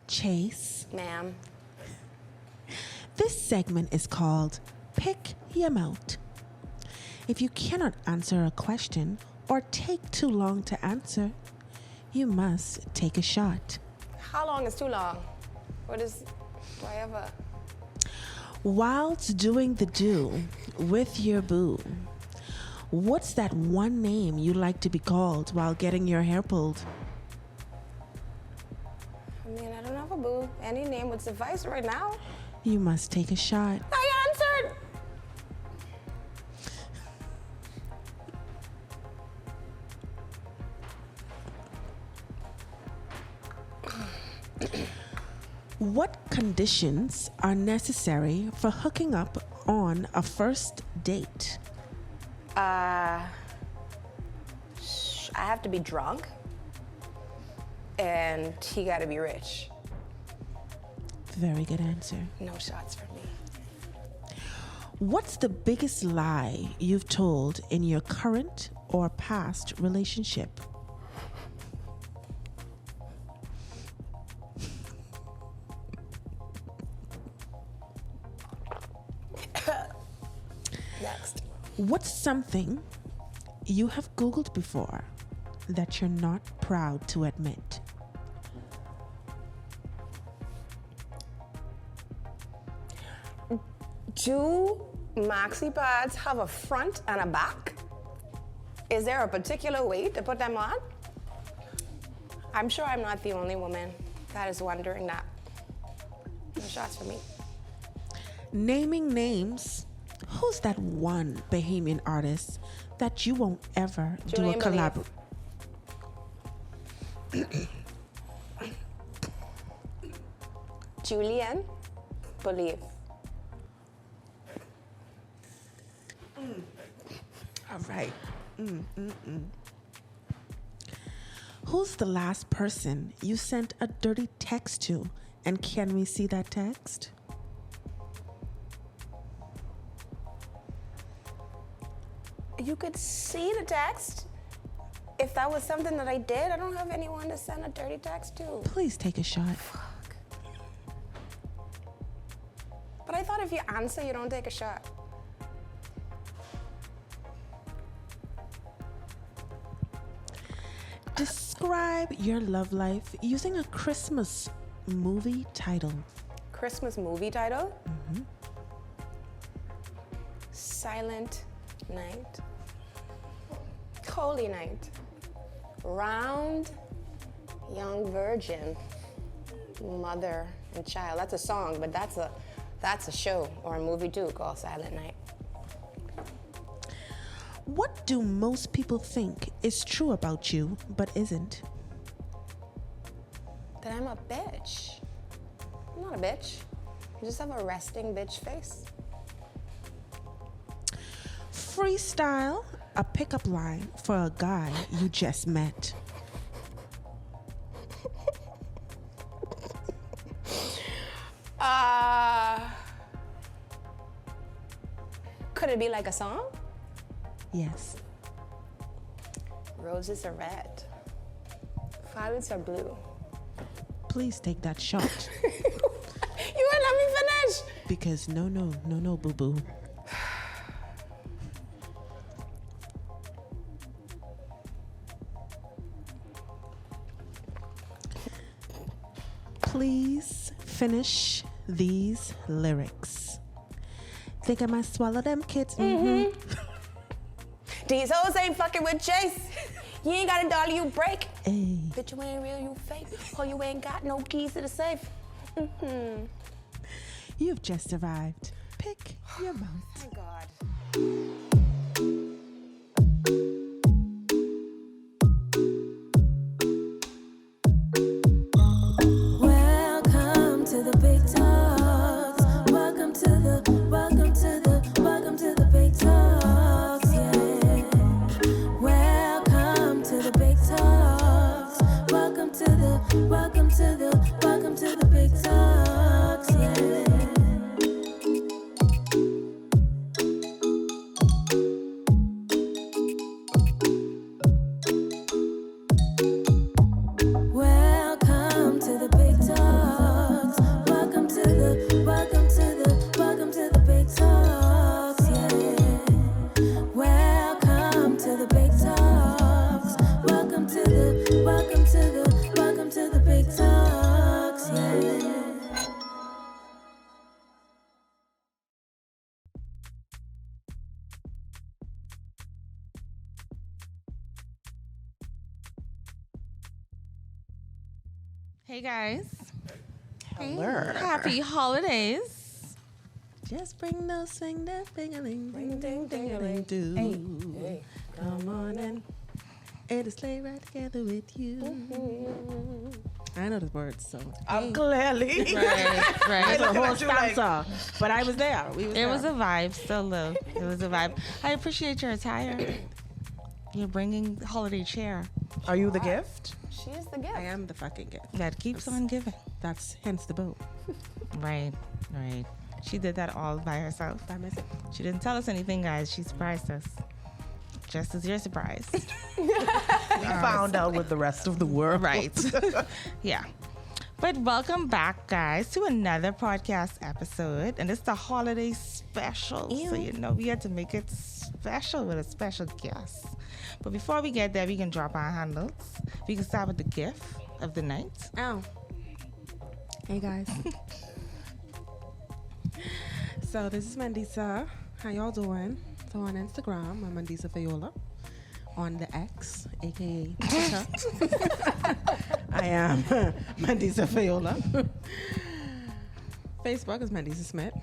Chase. Ma'am. This segment is called Pick Your Mouth. If you cannot answer a question or take too long to answer, you must take a shot. How long is too long? What is, do I have a... Whilst doing the do with your boo, what's that one name you like to be called while getting your hair pulled? I mean, I don't have a boo. Any name would suffice right now. You must take a shot. I answered! What conditions are necessary for hooking up on a first date? I have to be drunk, and he gotta be rich. Very good answer. No shots for me. What's the biggest lie you've told in your current or past relationship? Next. What's something you have Googled before that you're not proud to admit? Do maxi pads have a front and a back? Is there a particular way to put them on? I'm sure I'm not the only woman that is wondering that. No shots for me. Naming names. Who's that one Bahamian artist that you won't ever Julian do a collab? Julian Believe. All right. Who's the last person you sent a dirty text to? And can we see that text? You could see the text if that was something that I did. I don't have anyone to send a dirty text to. Please take a shot. Fuck. But I thought if you answer, you don't take a shot. Describe your love life using a Christmas movie title. Christmas movie title? Silent Night. Holy Night. Round Young Virgin. Mother and Child. That's a song, but that's a show or a movie too called Silent Night. What do most people think is true about you but isn't? That I'm a bitch. I'm not a bitch. I just have a resting bitch face. Freestyle a pickup line for a guy you just met. Could it be like a song? Yes. Roses are red. Violets are blue. Please take that shot. You wouldn't let me finish. Because no, boo boo. Please finish these lyrics. Think I might swallow them kids. These hoes ain't fucking with Chase. You ain't got a dollar, you break. Hey. Bitch, you ain't real, you fake. Or you ain't got no keys to the safe. You've just arrived. Pick your mouth. Thank God. Welcome to the big talks. Welcome to the big talks. Yeah. Welcome to the big talks. Welcome to the big talks. Yeah. Welcome to the big talk. Hey guys. Hello. Happy holidays. Just bring those swing that ding-a-ling, Ring, ding, ding-a-ling, ding-a-ling. do. Hey. Come on in. It'll stay right together with you. I know the words, so. I'm clearly. Right, right. It's a looking whole at you like- stanza, but I was there. It was a vibe, still though. It was a vibe. I appreciate your attire. You're bringing holiday cheer. Are you the gift? She is the gift. I am the fucking gift. That keeps on giving. That's hence the boat. Right, right. She did that all by herself. By myself. She didn't tell us anything, guys. She surprised us. Just as you're surprised. We found out with the rest of the world. Right. Yeah. But welcome back, guys, to another podcast episode. And it's the holiday special. So, you know, we had to make it special with a special guest. But before we get there, we can drop our handles. We can start with the gift of the night. Ow. Hey, guys. So, this is Mandisa. How y'all doing? So, on Instagram, I'm Mandisa Fayola. On the X, aka Twitter, I am Mandisa Fayola. Facebook is Mandisa Smith.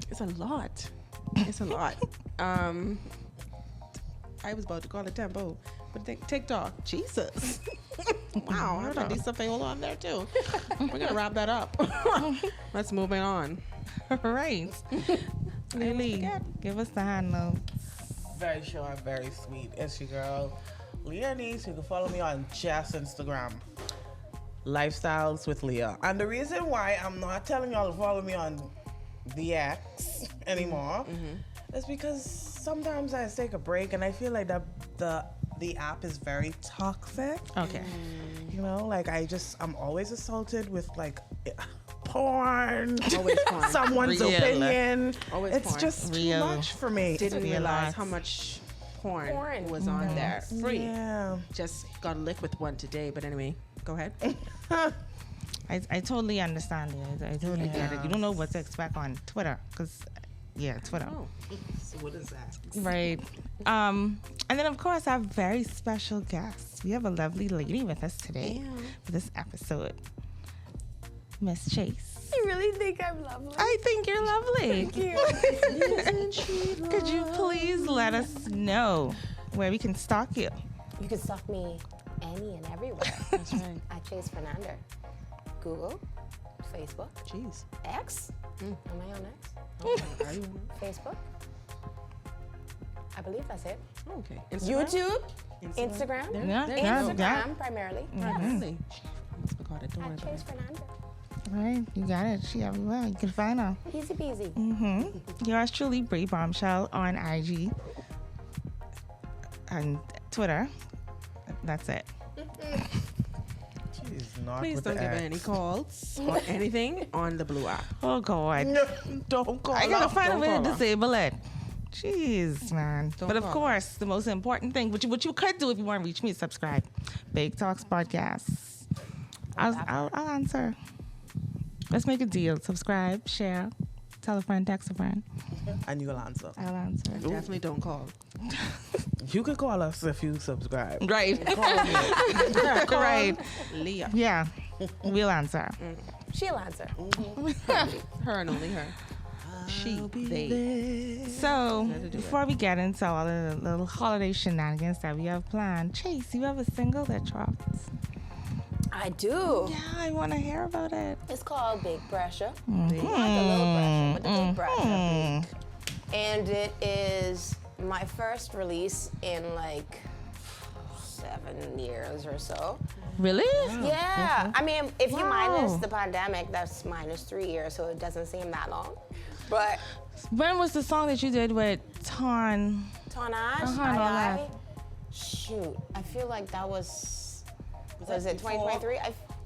It's a lot. It's a lot. I was about to call it Tempo, but TikTok, Jesus. Wow, I'm Mandisa Fayola on there too. We're gonna wrap that up. Let's move it on. Right. Lily, give us the handle. Very short, very sweet. It's your girl, Leah Nice. You can follow me on just Instagram. Lifestyles with Leah. And the reason why I'm not telling y'all to follow me on the X anymore is because sometimes I take a break and I feel like the app is very toxic. Okay. You know, like I'm always assaulted with like porn, Always porn. someone's Real. opinion. Always It's porn. just too Real. much for me. Didn't be a realize lot. how much porn Porn. was on there. Free. Yeah. Just got licked with one today, but anyway, go ahead. I totally understand you. I totally get it. You don't know what to expect on Twitter. Because, yeah, Twitter. Oh, So what is that? Right. And then, of course, our very special guest. We have a lovely lady with us today for this episode. Miss Chase. You really think I'm lovely? I think you're lovely. Thank you. Could you please let us know where we can stalk you? You can stalk me any and everywhere. that's right. At Chase Fernander. Google, Facebook, Jeez. X. Am I on X? Are you on Facebook. I believe that's it. it? Okay. YouTube, Instagram, There- Yeah, there you yeah, go. Instagram primarily. Really? Must have got it. Don't worry At about Chase it. Fernander. Right. You got it. She everywhere. You can find her. Easy peasy. Yours truly, Brie Bombshell on IG and Twitter. That's it. She's not Please with don't the give her X. any calls or anything on the blue app. Oh, God. No, don't call I gotta up. find a Don't way to call her. disable it. Jeez, man. Don't But of call her. course, the most important thing, what you could do if you want to reach me, is subscribe. Big Talks Podcast. I'll answer. Let's make a deal. Subscribe, share, tell a friend, text a friend. And you'll answer. I'll answer. Definitely don't call. You could call us if you subscribe. Right. Right. Leah. Yeah. We'll answer. She'll answer. Her and only her. She, they. So, to do before we get into all the little holiday shenanigans that we have planned, Chase, you have a single that dropped. I do. Yeah, I want to hear about it. It's called Big Pressure. Not the little pressure, but the big pressure. And it is my first release in like 7 years or so. Really? Yeah. I mean, if you minus Wow. the pandemic, that's minus 3 years, so it doesn't seem that long. But When was the song that you did with Ton? Tonage, Uh-huh, Aye no, Aye, shoot, I feel like that was that it before- 2023?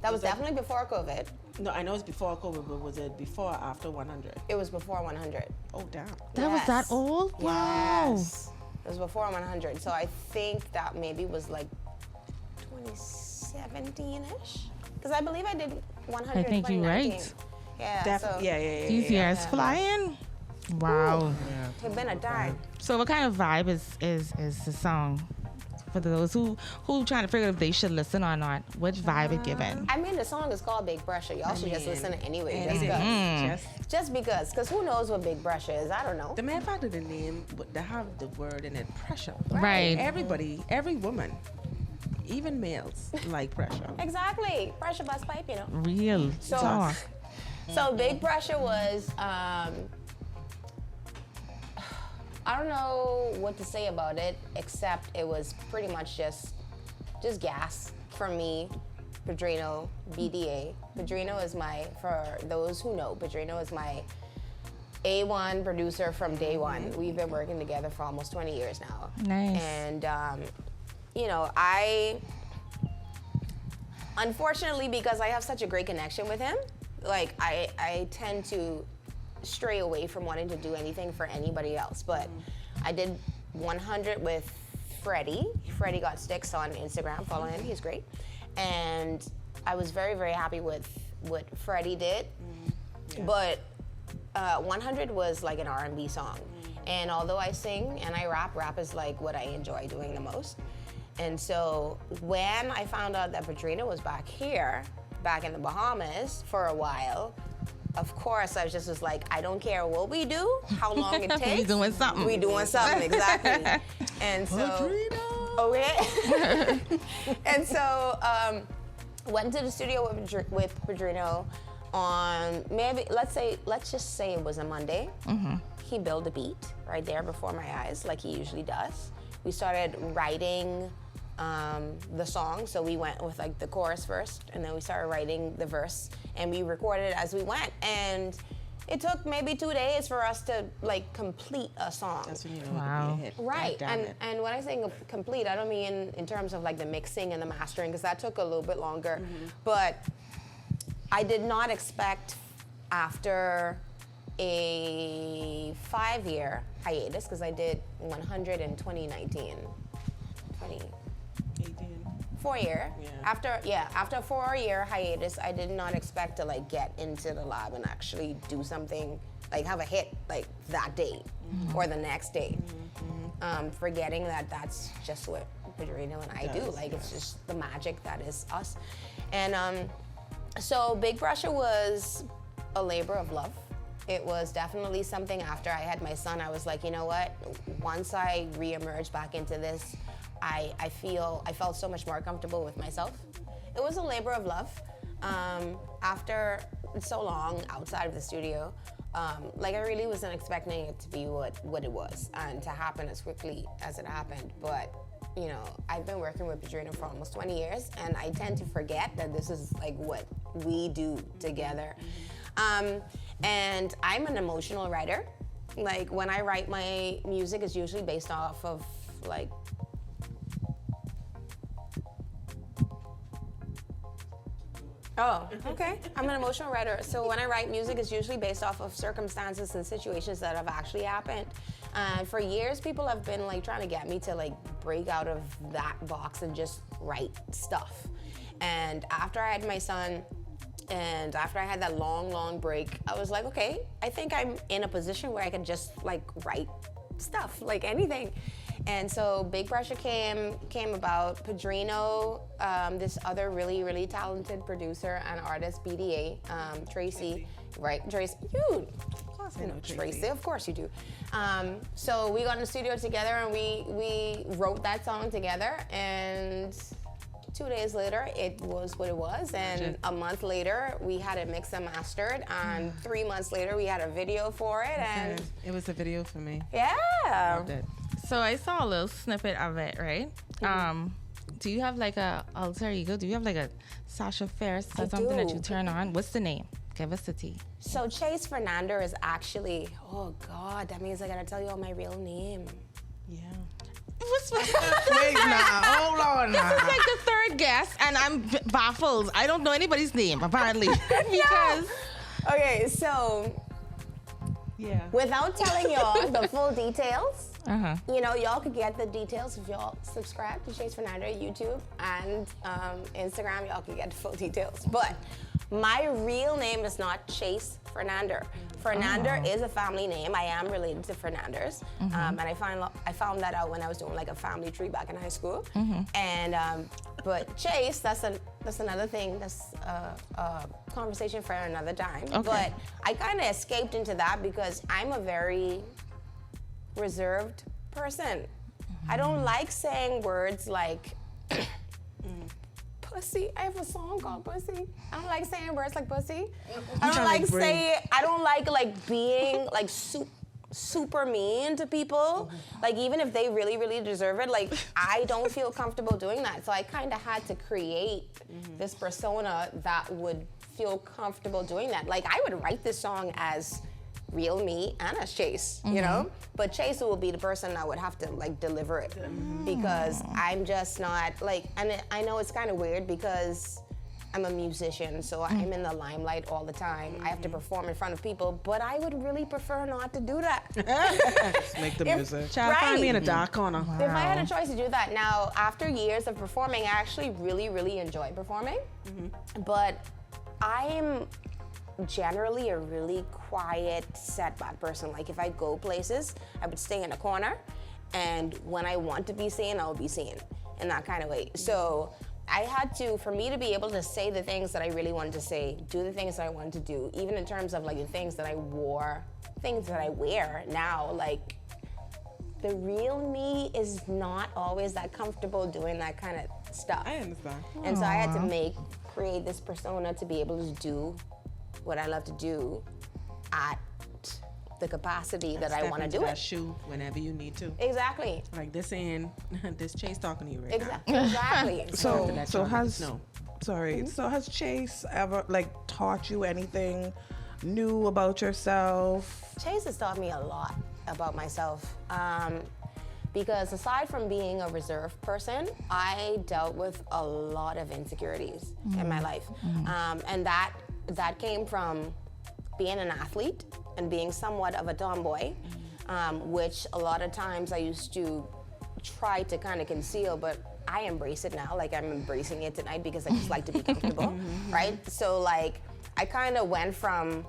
That was that- definitely before COVID. No, I know it's before COVID, but was it before or after 100? It was before 100. Oh, damn. That was that Yes. old? Wow. Yes. It was before 100. So I think that maybe was like 2017-ish. Because I believe I did 100 I think you're 2019. right. Yeah, so Yeah. These years flying? Wow. it's been a dime. So what kind of vibe is the song? for those who trying to figure out if they should listen or not? What vibe it giving? I mean, the song is called Big Pressure. Y'all should just listen to it anyway. Just because. Because who knows what Big Pressure is? I don't know. The mere fact of the name, but they have the word in it, pressure. Right. Everybody, every woman, even males, like pressure. Exactly. Pressure bust pipe, you know. Real talk. So Big Pressure was, I don't know what to say about it, except it was pretty much just gas for me, Padrino, BDA. Padrino is for those who know, Padrino is my A1 producer from day one. We've been working together for almost 20 years now. Nice. And, you know, unfortunately, because I have such a great connection with him, like I tend to stray away from wanting to do anything for anybody else. But I did 100 with Freddie. Freddie got sticks on Instagram. Follow him, he's great. And I was very, very happy with what Freddie did. But 100 was like an R&B song. And although I sing and I rap is like what I enjoy doing the most. And so when I found out that Padrino was back in the Bahamas for a while, of course, I was like, I don't care what we do, how long it takes. We doing something. We doing something, exactly. And so, okay. And so, went to the studio with Padrino on let's just say it was a Monday. He built a beat right there before my eyes, like he usually does. We started writing the song, so we went with like the chorus first, and then we started writing the verse, and we recorded as we went. And it took maybe 2 days for us to like complete a song. That's when you know Wow. it'll be a hit. Right, and when I say complete, I don't mean in terms of like the mixing and the mastering, because that took a little bit longer. But I did not expect after a 5-year hiatus, because I did 100 in 2019. 4-year. Yeah. After a 4-year hiatus, I did not expect to like get into the lab and actually do something, like have a hit like that day or the next day. Forgetting that that's just what Padrino and I do. Like it's just the magic that is us. And so Big Pressure was a labor of love. It was definitely something after I had my son, I was like, you know what? Once I reemerged back into this, I felt so much more comfortable with myself. It was a labor of love. After so long outside of the studio, like I really wasn't expecting it to be what it was and to happen as quickly as it happened. But you know, I've been working with Padrino for almost 20 years, and I tend to forget that this is like what we do together. And I'm an emotional writer. Like when I write my music, it's usually based off of like Oh, okay. I'm an emotional writer. So when I write music, it's usually based off of circumstances and situations that have actually happened. And for years, people have been like trying to get me to like break out of that box and just write stuff. And after I had my son, and after I had that long break, I was like, okay, I think I'm in a position where I can just like write stuff, like anything. And so Big Pressure came about. Padrino, this other really talented producer and artist, BDA, Tracy, right? Tracy, you. Of course I know Tracy, of course you do. So we got in the studio together and we wrote that song together, and 2 days later it was what it was, and a month later we had it mixed and mastered, and 3 months later we had a video for it, and it was a video for me. yeah. Loved it. So I saw a little snippet of it, right? Do you have like a alter ego? Do you have like a Sasha Fierce or something that you turn on? What's the name? Give us the tea. So Chase Fernando is actually, oh God, that means I gotta tell you all my real name. Yeah. Wait now, hold on now. This is like the third guest, and I'm baffled. I don't know anybody's name, apparently. Because Okay, so Yeah. without telling y'all the full details, Uh-huh. you know, y'all could get the details if y'all subscribe to Chase Fernando YouTube and Instagram. Y'all could get the full details. But My real name is not Chase Fernander. Fernander is a family name. I am related to Fernanders, and I found that out when I was doing like a family tree back in high school. And but Chase, that's another thing. That's a conversation for another time. Okay. But I kind of escaped into that because I'm a very reserved person. I don't like saying words like pussy. I have a song called Pussy. I don't like saying words like pussy. I don't like being like super mean to people. Like even if they really, really deserve it, like I don't feel comfortable doing that. So I kind of had to create this persona that would feel comfortable doing that. Like I would write this song as real me and as Chase, you know? But Chase will be the person that would have to like deliver it because I'm just not like, and I know it's kind of weird because I'm a musician, so I'm in the limelight all the time. I have to perform in front of people, but I would really prefer not to do that. Just make the music. Child, find me in a dark corner. If I had a choice to do that, now after years of performing, I actually really, really enjoy performing. But I'm generally a really quiet, setback person. Like if I go places, I would stay in a corner, and when I want to be seen, I'll be seen in that kind of way. So I had to, for me to be able to say the things that I really wanted to say, do the things that I wanted to do, even in terms of like the things that I wore, things that I wear now, like the real me is not always that comfortable doing that kind of stuff. I understand. And so I had to create this persona to be able to do what I love to do at the capacity that I want to do that it. shoe whenever you need to. Exactly. Like this Chase talking to you right Exactly. So So has Chase ever like taught you anything new about yourself? Chase has taught me a lot about myself. Because aside from being a reserved person, I dealt with a lot of insecurities in my life. And that came from being an athlete and being somewhat of a tomboy, which a lot of times I used to try to kind of conceal, but I embrace it now. Like I'm embracing it tonight because I just like to be comfortable, right? So like I kind of went from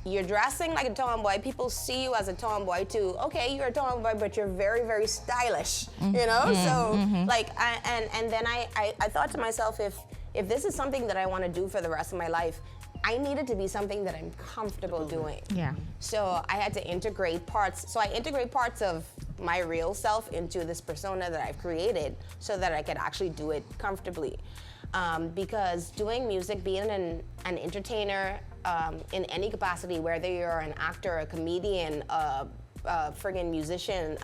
you're dressing like a tomboy, people see you as a tomboy too. Okay, you're a tomboy, but you're very, very stylish, you know? So like, and then I thought to myself, if this is something that I want to do for the rest of my life, I need it to be something that I'm comfortable doing. Yeah. So I had to integrate parts. So I integrate parts of my real self into this persona that I've created so that I could actually do it comfortably. Because doing music, being an entertainer in any capacity, whether you're an actor, a comedian, a friggin' musician,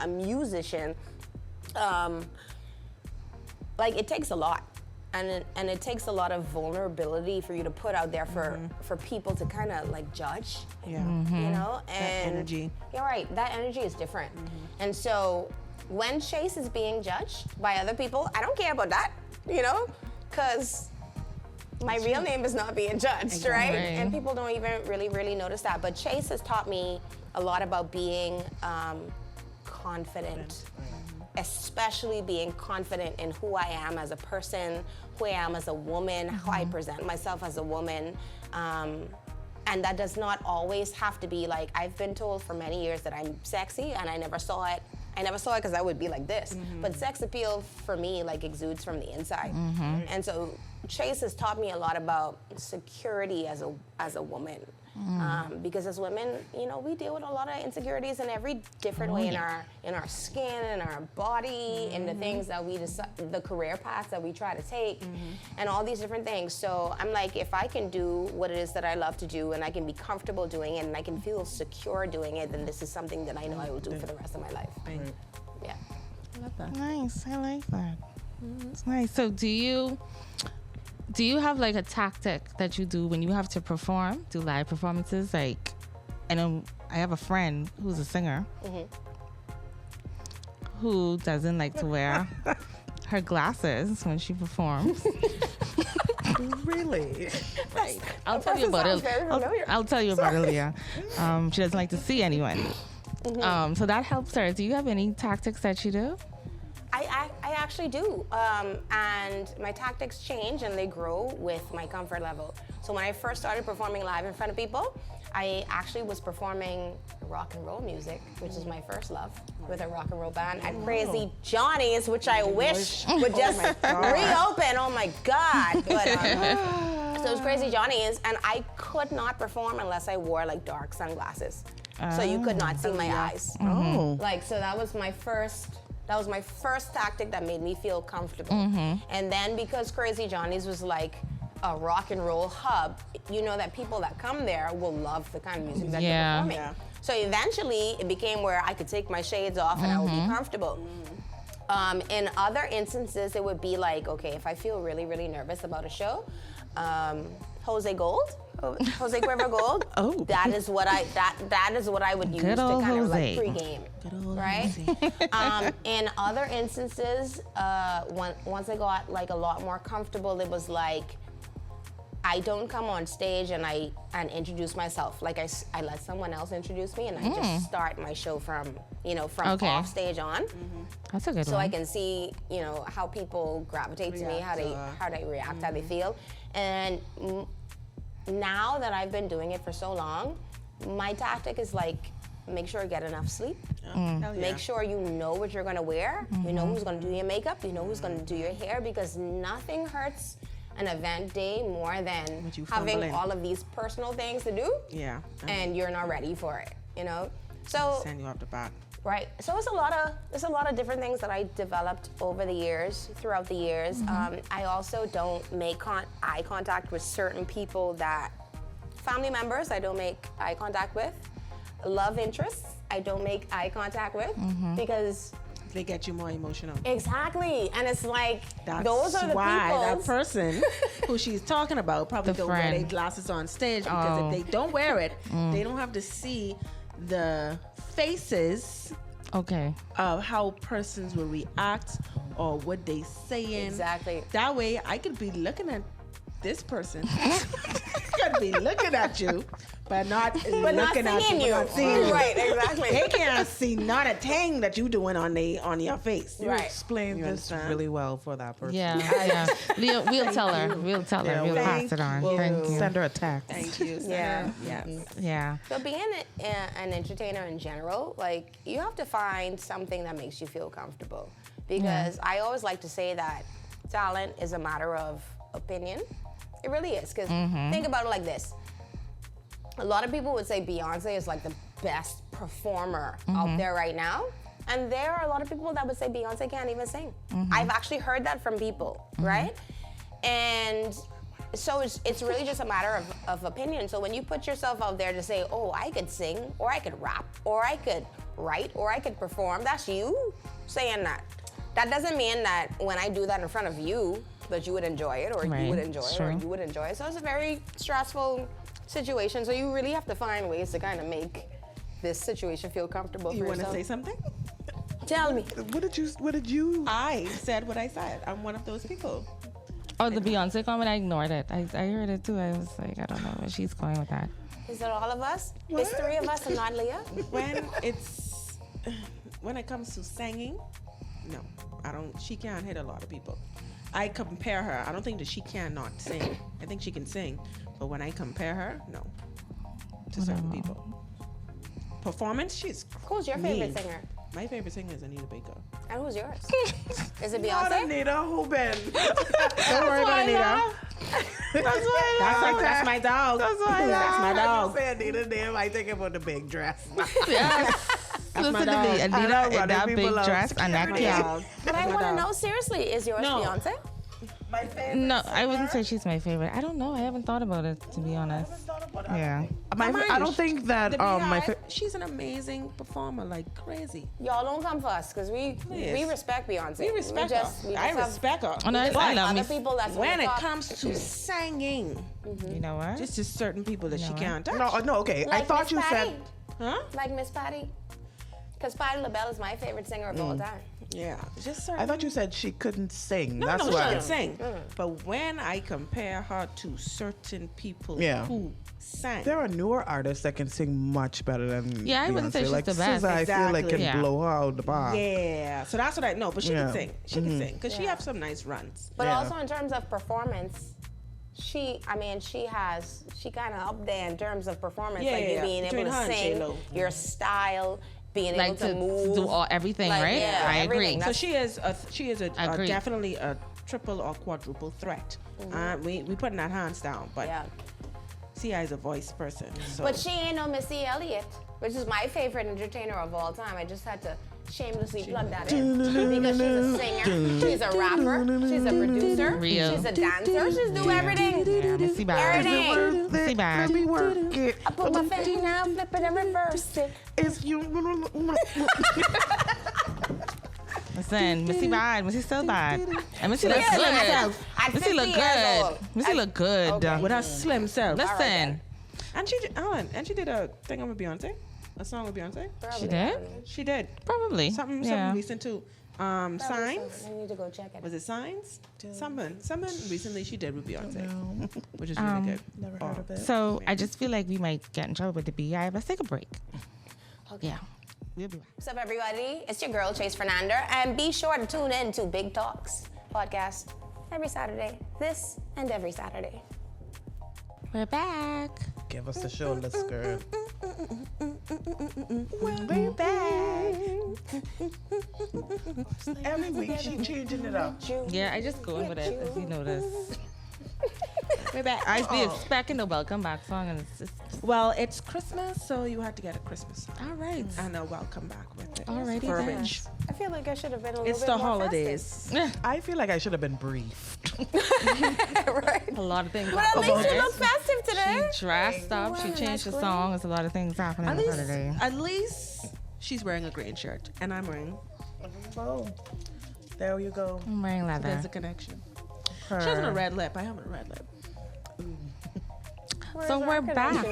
like it takes a lot. And it takes a lot of vulnerability for you to put out there for people to kind of like judge, Yeah. you know? And energy. You're right, that energy is different. And so when Chase is being judged by other people, I don't care about that, you know? Because my real name is not being judged, right? And people don't even really notice that. But Chase has taught me a lot about being confident. Especially being confident in who I am as a person, who I am as a woman, how I present myself as a woman. And that does not always have to be like, I've been told for many years that I'm sexy and I never saw it. I never saw it because I would be like this. But sex appeal for me like exudes from the inside. And so Chase has taught me a lot about security as a woman. Because as women, you know, we deal with a lot of insecurities in every different way in our skin, in our body, in the things that we decide, the career paths that we try to take, and all these different things. So I'm like, if I can do what it is that I love to do, and I can be comfortable doing it, and I can feel secure doing it, then this is something that I know I will do for the rest of my life. Yeah. I love that. Nice. I like that. It's nice. So do you have like a tactic that you do when you have to perform, do live performances? Like, I know I have a friend who's a singer who doesn't like to wear her glasses when she performs. Really? Right. I'll tell you about it. I'll tell you about it, Leah. She doesn't like to see anyone. So that helps her. Do you have any tactics that you do? I I actually do. And my tactics change and they grow with my comfort level. So when I first started performing live in front of people, I actually was performing rock and roll music, which is my first love, with a rock and roll band at Crazy Johnny's, which I wish would just reopen. Oh my God. But, so it was Crazy Johnny's, and I could not perform unless I wore like dark sunglasses. So you could not see my eyes. Like, so that was my first tactic that made me feel comfortable. And then because Crazy Johnny's was like a rock and roll hub, you know that people that come there will love the kind of music that you're performing. So eventually it became where I could take my shades off and I would be comfortable. In other instances, it would be like, okay, if I feel really, really nervous about a show, Jose Cuervo Gold. That is what I would use to kind of like pregame, right? In other instances, once I got like a lot more comfortable, it was like I don't come on stage and introduce myself. Like I let someone else introduce me, and I just start my show from off stage on. That's a good one. So I can see, how people gravitate to me, how they react, how they feel. And now that I've been doing it for so long, my tactic is like, make sure you get enough sleep. Make sure you know what you're gonna wear. You know who's gonna do your makeup. You know who's gonna do your hair, because nothing hurts an event day more than having all of these personal things to do. And you're not ready for it, So send you off the bat. Right. So it's a lot of different things that I developed throughout the years. I also don't make eye contact with certain people family members I don't make eye contact with. Love interests I don't make eye contact with because they get you more emotional. Exactly. And it's like, that's those are the why people. That person who she's talking about probably don't wear their glasses on stage, because if they don't wear it, they don't have to see the faces of how persons will react or what they saying. Exactly. That way I could be looking at this person. Could be looking at you, but not looking at you. Not seeing you. Right, exactly. They can't see not a thing that you doing on your face. You explained this really well for that person. Yeah. We'll tell her. We'll pass it on. Thank you. Send her a text. Thank you. Yeah. So being an entertainer in general, like, you have to find something that makes you feel comfortable. Because I always like to say that talent is a matter of opinion. It really is. Because think about it like this. A lot of people would say Beyonce is like the best performer out there right now. And there are a lot of people that would say Beyonce can't even sing. I've actually heard that from people, right? And so it's really just a matter of opinion. So when you put yourself out there to say, oh, I could sing, or I could rap, or I could write, or I could perform, that's you saying that. That doesn't mean that when I do that in front of you, that you would enjoy it, or you would enjoy it, or you would enjoy it. So it's a very stressful situation. So you really have to find ways to kind of make this situation feel comfortable for yourself. You want to say something? Tell me. What did you? I said what I said. I'm one of those people. Oh, the Beyonce comment, I ignored it. I heard it too. I was like, I don't know where she's going with that. Is it all of us? It's three of us and not Leah? When it comes to singing, no, she can't hit a lot of people. I compare her. I don't think that she cannot sing. I think she can sing. But when I compare her, no, to certain people. Performance, she's Who's your favorite singer? My favorite singer is Anita Baker. And who's yours? Is it Not Beyonce? Anita, who been? Don't worry about Anita. That's my dog. That's why That's my dog. I say Anita name, I think about the big dress. Listen to me, Anita in that big dress and that cap. But I want to know, seriously, is yours Beyonce? My favorite. No, I wouldn't say she's my favorite. I don't know. I haven't thought about it, to be honest. Yeah. I don't think that she's an amazing performer, like crazy. Y'all don't come for us, because we respect Beyonce. We respect her. I respect her. Oh, no, I love me. Other people that's when it comes to singing, you know what? just certain people that she can't touch. No, okay. Like I thought Miss you Patty. said. Huh? Like Miss Patty. Because Patti LaBelle is my favorite singer of all time. Yeah, just certain. I thought you said she couldn't sing. No, That's no, why. she can sing. But when I compare her to certain people Yeah. who sang, There are newer artists that can sing much better than Yeah, I wouldn't say Beyonce. she's like the best. SZA, I feel like Exactly. can Yeah. blow her out the park. yeah. So that's what I know. But she Yeah. can sing. She can sing because she Yeah. have some nice runs. But Yeah. also in terms of performance, she kind of up there in terms of performance, Yeah, like yeah, you yeah. being able Between to her and sing, J-Lo. your style, being Like able to to move, do all everything, Like, right? yeah, I agree. everything. So she is a Agreed. definitely a triple or quadruple threat. We putting that hands down. But Yeah. Sia is a voice person. So. But she ain't no Missy Elliott, which is my favorite entertainer of all time. I just had to shamelessly plug that in because she's a singer, she's a rapper, she's a producer, Real. she's a dancer, she's do everything. Yeah, Missy bad. Everything. Missy bad. Let me work it. I put my finger now, flip it and reverse it. It's you. Listen, Missy bad. Missy still bad. And Missy look Yeah, good. myself. At Missy look 50 years good. old. Missy look good. Okay. with her slim self. Listen, And she did a thing with Beyonce, a song with Beyonce. she did? She did Probably. something Yeah. recent too. Signs. I need to go check it. Was it Signs? Something recently she did with Beyonce, which is really good. Never heard of it. So I just feel like we might get in trouble with the BI. Let's take a break. Okay. Yeah. We'll be back. What's up, everybody? It's your girl, Chase Fernander, and be sure to tune in to Big Talks podcast every Saturday, this and every Saturday. We're back. Give us the shoulder skirt. We're back. Every week she changing it up. Yeah, I just go in with it, as you notice. We're back. I be expecting the welcome back song, and it's just Well, it's Christmas, so you had to get a Christmas song all right. and a welcome back with it. Alrighty then. Verbiage. I feel like I should have been a little It's bit the more holidays. I feel like I should have been briefed. festive. Right. A lot of things. But at least happening. you look festive today. She dressed up. She changed the song. There's a lot of things happening At on the day. least she's wearing a green shirt, and I'm wearing. Oh, there you go. I'm wearing leather. There's a connection. She has a red lip. I have a red lip. So we're back.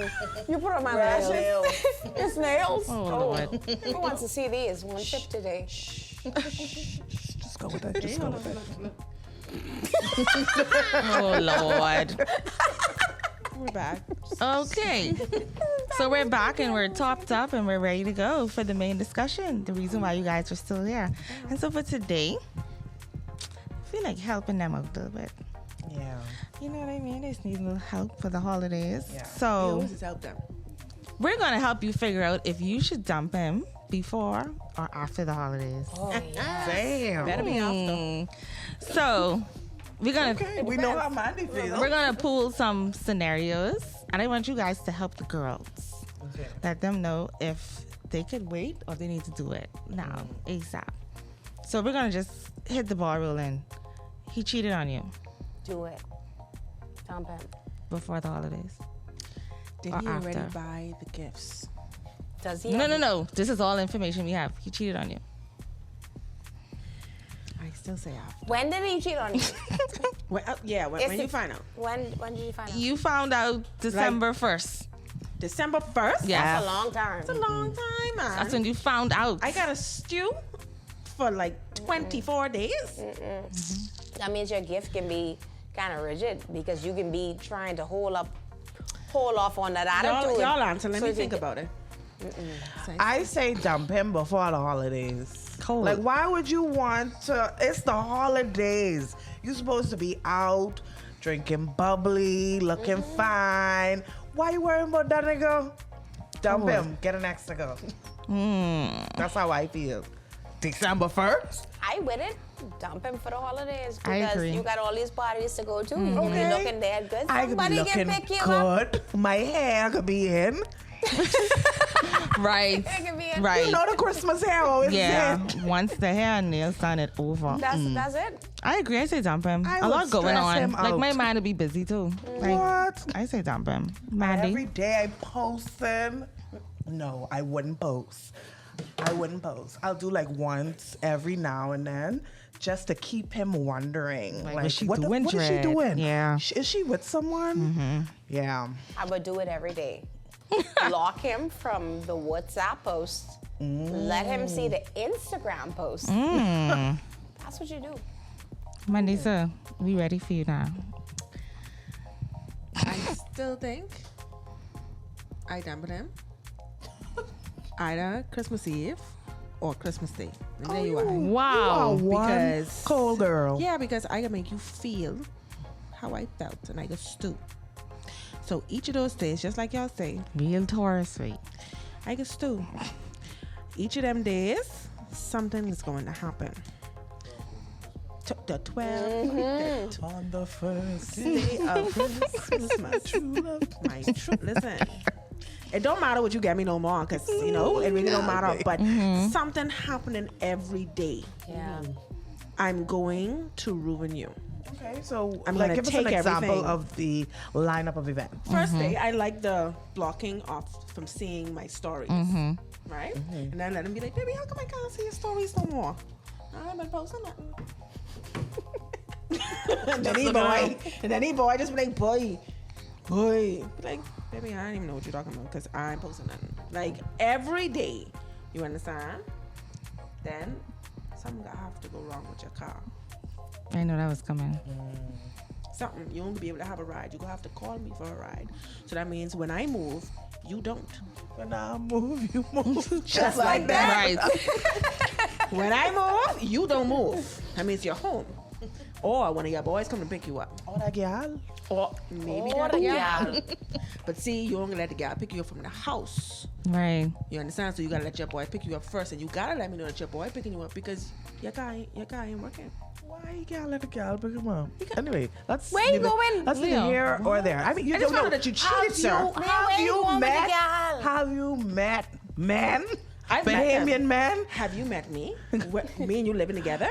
You put on my lashes. It's nails. Oh, Lord. Who wants to see these? One tip today. Just go with it. Just go with it. Oh, Lord. We're back. Okay. So we're back and we're topped up and we're ready to go for the main discussion. The reason why you guys are still here. And so for today, I feel like helping them out a little bit. Yeah. You know what I mean? They just need a little help for the holidays. Yeah. So This is out there. we're going to help you figure out if you should dump him before or after the holidays. Damn. Better be after. Mm. So we're gonna Okay, we know how Mandy feels. we're gonna pull some scenarios, and I want you guys to help the girls. Okay. Let them know if they could wait or they need to do it now, ASAP. So we're gonna just hit the ball rolling. He cheated on you Do it. Dump him. before the holidays. Did Or he already after. buy the gifts? Does he? No. This is all information we have. He cheated on you. I still say after. When did he cheat on you? When If you it- find out. When did you find out? You found out December 1st. December 1st? Yeah. That's a long time. That's a long time, man. That's when you found out. I got a stew for like 24 days. That means your gift can be kind of rigid because you can be trying to hold off on that attitude. Y'all answer. Let So me if you think get- about it. I say dump him before the holidays. Cold. Like, why would you want to? It's the holidays. You're supposed to be out, drinking bubbly, looking fine. Why you worrying about that nigga? Dump Cold. him. Get an extra girl. That's how I feel. December 1st? I with it. Dump him for the holidays I because agree. you got all these parties to go to. You can Okay. be looking dead good. I could be Somebody looking can pick you up. good. My hair could be in. Right. It can be in. Right. You know the Christmas hair always Yeah. in. Once the hair and nails done, it over. That's it. I agree. I say dump him. I A would lot going stress on. him Like my out. mind would be busy too. Like, What? I say dump him. Every Mandy. day I posting. No, I wouldn't post. I'll do like once every now and then just to keep him wondering. Like, what's she doing, what is she Dred? doing? Yeah. Is she with someone? Yeah. I would do it every day. Block him from the WhatsApp post Let him see the Instagram post. Mm. That's what you do. Mandisa, we ready for you now. I still think I done with him either Christmas Eve or Christmas Day. And there you are. Wow. One Because- cold girl. Yeah, because I can make you feel how I felt and I can stew. So each of those days, just like y'all say, Real Taurus, sweet. I can stew. Each of them days, something is going to happen. The 12th, On the first the day of Christmas, my true love. My true, listen, it don't matter what you get me no more, because, you know, it really don't matter. But something happening every day. Yeah. I'm going to ruin you. Okay, so I'm like gonna give us an take example everything. of the lineup of events. First day, I like the blocking off from seeing my stories, right? And then let them be like, baby, how come I can't see your stories no more? I haven't been posting nothing. and then he boy just be like, boy. Be like, baby, I don't even know what you're talking about because I ain't posting nothing. Like every day, you understand? Then something gonna have to go wrong with your car. I know that was coming. Something you won't be able to have a ride. You're gonna have to call me for a ride. So that means when I move, you don't. When I move, you move. Just like that. Right. When I move, you don't move. That means you're home. Or one of your boys come to pick you up. Oh, that girl. Or maybe Or that the gal. gal. But see, you don't let the gal pick you up from the house. Right. You understand? So you gotta let your boy pick you up first, and you gotta let me know that your boy picking you up because your car ain't working. Why you can't let a girl pick him up? Anyway, let's Where you leave it- going, Let's leave it Leo? here or there. I mean, you I just don't found know out that you cheated, sir. Where you going with the gal? Have you met men? I've met them. Bahamian men? Have you met me? Me and you living together,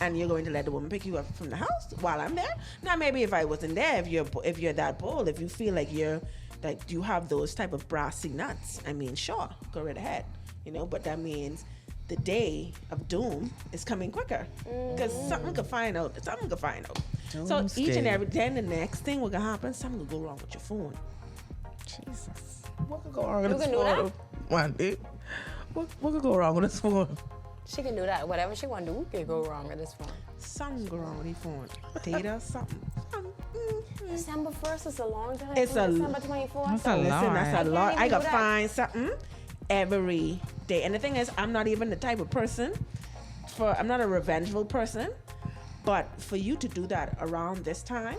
and you're going to let the woman pick you up from the house while I'm there? Now, maybe if I wasn't there, if you're that bold, if you feel like you have those type of brassy nuts, I mean, sure, go right ahead, you know. But that means the day of doom is coming quicker because something could find out. Something could find out. So each and Doomsday. every then the next thing will gonna happen. Something will go wrong with your phone. Jesus. What could go wrong with You this can do phone? One day. What could go wrong with this phone? She can do that. Whatever she want to do can go wrong with this phone. Something go wrong with your phone. Data, something. December 1st is a long time. It's from a- December 24th. That's a though. lot. Listen, that's a can't lot. even I do gotta that. find something every day. And the thing is, I'm not even the type of person I'm not a revengeful person, but for you to do that around this time,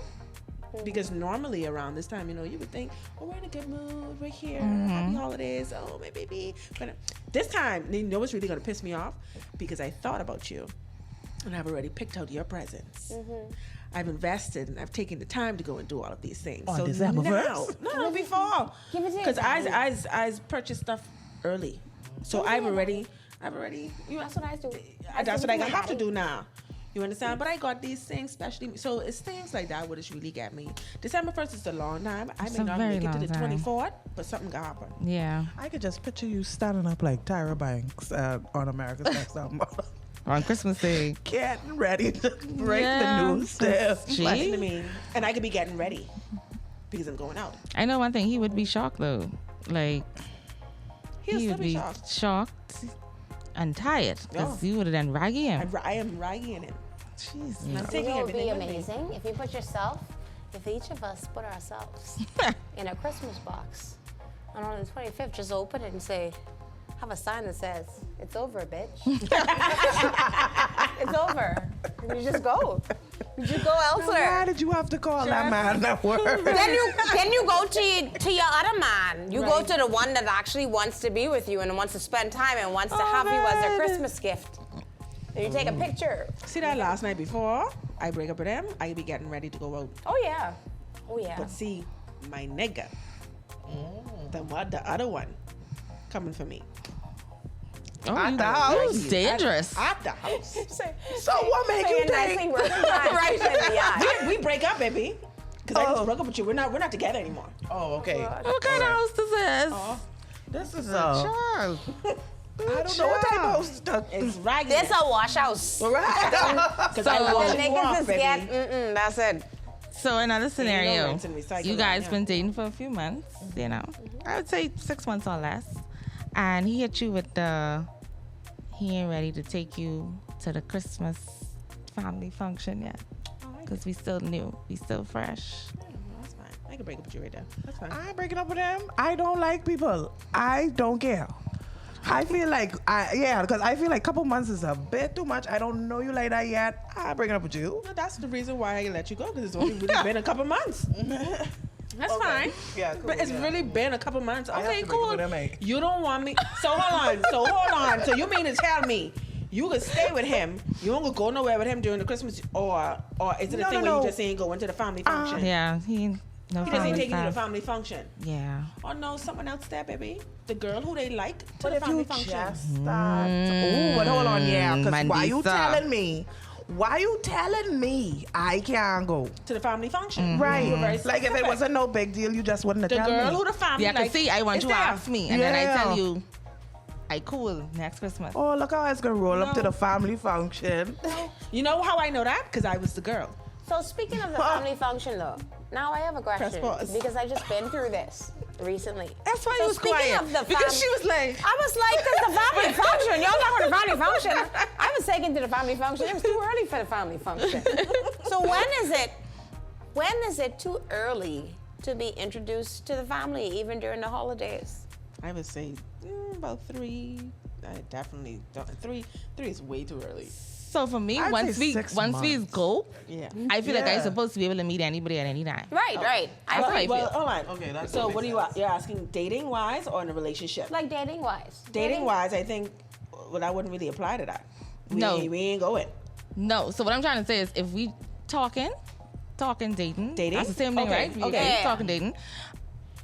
because normally around this time, you know, you would think, oh, we're in a good mood, we're here, happy holidays, oh, my baby. But this time, you know what's really gonna piss me off? Because I thought about you, and I've already picked out your presents. I've invested and I've taken the time to go and do all of these things. On so December now, 1st? no, before, Give it to because your I purchased stuff early, so I've already. That's what I do. That's what I have to do now. You understand? But I got these things, especially. So it's things like that what it's really got me. December 1st is a long time. I It's may a not very make it to long the time. 24th, but something got happen. Yeah. I could just picture you standing up like Tyra Banks on America's Next Top Model, On Christmas Day. getting ready to break Yeah. the news. to Gee. Listen to me, and I could be getting ready because I'm going out. I know one thing. He would be shocked though. Like He'll he still would be be shocked. shocked and tired because you would have done raggy him. I am ragging him. Jeez. I'm You taking know what would be everything with me. amazing? If each of us put ourselves in a Christmas box, and on the 25th, just open it and say, have a sign that says, it's over, bitch. It's over. And you just go. You just go Why elsewhere. did you have to call that man that word? Then you go to your other man. You go to the one that actually wants to be with you and wants to spend time and wants to have you as their Christmas gift. And you take a picture. See that last night before I break up with him, I be getting ready to go out. Oh yeah. Oh yeah. But see, my nigga, the other one, coming for me. Oh, At you- the house? you dangerous. At the house. So what make you think? Right in the eye. we break up, baby. Because I Oh. just broke up with you. We're not together anymore. Oh, okay. What kind of house this is? This is Child. I don't know what type of house. It's raggedy. This a wash house. Right. Because So- I The wash you niggas off, is baby. get, that's it. So another scenario, rents and recycle you guys yeah. been dating for a few months, you know. I would say 6 months or less. And he hit you with the, he ain't ready to take you to the Christmas family function yet. Because we still new. We still fresh. That's fine. I can break up with you right there. That's fine. I'm breaking up with him. I don't like people. I don't care. I feel like, because I feel like a couple months is a bit too much. I don't know you like that yet. I'm breaking up with you. No, that's the reason why I let you go, because it's only really been a couple months. That's fine. Yeah, cool, But it's yeah. really been a couple months. I have Okay, to break up cool. with him, eh? You don't want me. So hold on. So you mean to tell me you could stay with him? You won't go nowhere with him during the Christmas, or is it a No, thing no, where you no. just ain't going to the family function? Yeah, he no He doesn't family take you to the stuff. family function. Yeah. Oh no, someone else there, baby. The girl who they like to But the if family you function. just start, but hold on, yeah, because why you Mandisa. telling me? Why you telling me I can't go? To the family function. Right. You were very Like if it specific. wasn't no big deal, you just wouldn't have the tell girl me. who the family Yeah, like. cause see, I want is you to there. ask me, and then I Yeah. tell you, I cool next Christmas. Oh, look how it's gonna roll up to No. the family function. You know how I know that? Because I was the girl. So speaking of the family function, though, now I have a question pause. because I just been through this recently. That's why So you was speaking quiet. of the Because fam- she was like, I was like, this the family function. Y'all not going to family function. I was taken to the family function. It was too early for the family function. So when is it too early to be introduced to the family, even during the holidays? I would say about 3. I definitely don't. 3 is way too early. so for me, I'd once say we 6 once go, Yeah. I feel like I'm Yeah. supposed to be able to meet anybody at any time. Right, right. I Well, agree. well, Hold on. Okay, that's So what do you're asking? Dating wise or in a relationship? Like dating wise. Dating wise, I think. Well, I wouldn't really apply to that. No. we ain't going. No. So what I'm trying to say is, if we talking, dating. Dating? That's the same thing, Okay, right? We okay. Yeah. talking, dating.